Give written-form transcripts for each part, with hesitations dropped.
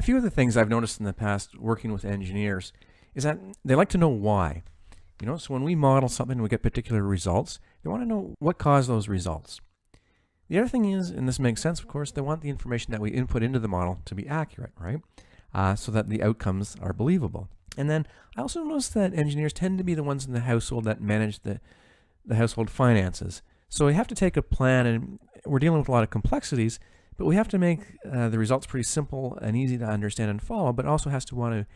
A few of the things I've noticed in the past working with engineers is that they like to know why. So when we model something and we get particular results, they want to know what caused those results. The other thing is, and this makes sense of course, they want the information that we input into the model to be accurate, right? So that the outcomes are believable. And then I also noticed that engineers tend to be the ones in the household that manage the household finances. So we have to take a plan, and we're dealing with a lot of complexities, but we have to make the results pretty simple and easy to understand and follow, but also has to want to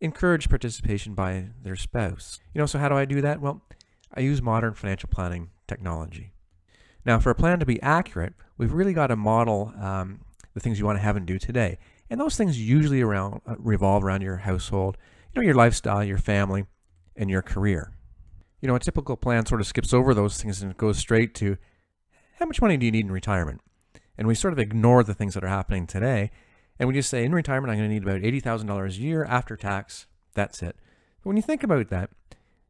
encourage participation by their spouse. So how do I do that? Well, I use modern financial planning technology. Now, for a plan to be accurate, we've really got to model the things you want to have and do today. And those things usually revolve around your household, your lifestyle, your family, and your career. A typical plan sort of skips over those things and goes straight to how much money do you need in retirement? And we sort of ignore the things that are happening today. And we just say, in retirement, I'm going to need about $80,000 a year after tax. That's it. But when you think about that,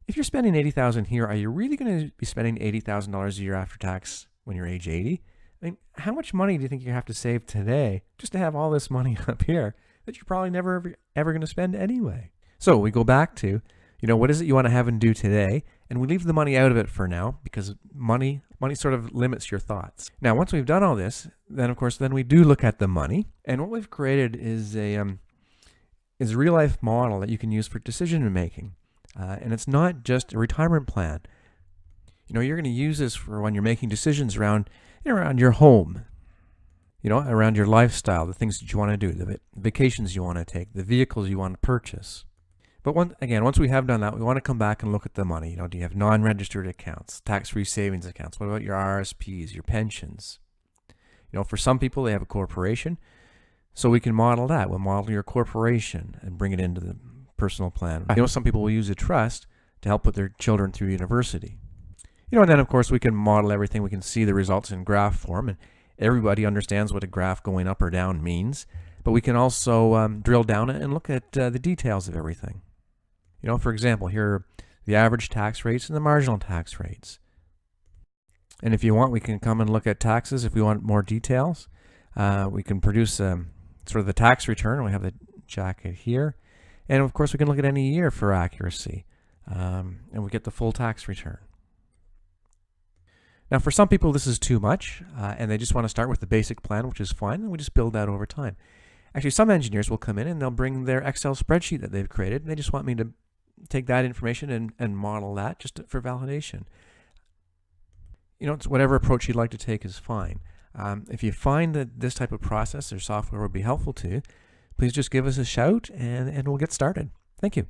if you're spending $80,000 here, are you really going to be spending $80,000 a year after tax when you're age 80? I mean, how much money do you think you have to save today just to have all this money up here that you're probably never ever going to spend anyway? So we go back to, what is it you want to have and do today? And we leave the money out of it for now because money sort of limits your thoughts. Now, once we've done all this, then of course, we do look at the money. And what we've created is a real life model that you can use for decision making. And it's not just a retirement plan. You're going to use this for when you're making decisions around your home, around your lifestyle, the things that you want to do, the vacations you want to take, the vehicles you want to purchase. But once we have done that, we want to come back and look at the money. Do you have non-registered accounts, tax-free savings accounts? What about your RSPs, your pensions? For some people, they have a corporation, so we can model that. We'll model your corporation and bring it into the personal plan. Some people will use a trust to help put their children through university. And then of course we can model everything. We can see the results in graph form, and everybody understands what a graph going up or down means. But we can also drill down and look at the details of everything. For example, here are the average tax rates and the marginal tax rates. And if you want, we can come and look at taxes. If we want more details, we can produce sort of the tax return. We have the jacket here. And of course, we can look at any year for accuracy. And we get the full tax return. Now, for some people, this is too much, and they just want to start with the basic plan, which is fine, and we just build that over time. Actually, some engineers will come in and they'll bring their Excel spreadsheet that they've created, and they just want me to take that information and model that just for validation. It's whatever approach you'd like to take is fine. If you find that this type of process or software would be helpful to you, please just give us a shout and we'll get started. Thank you.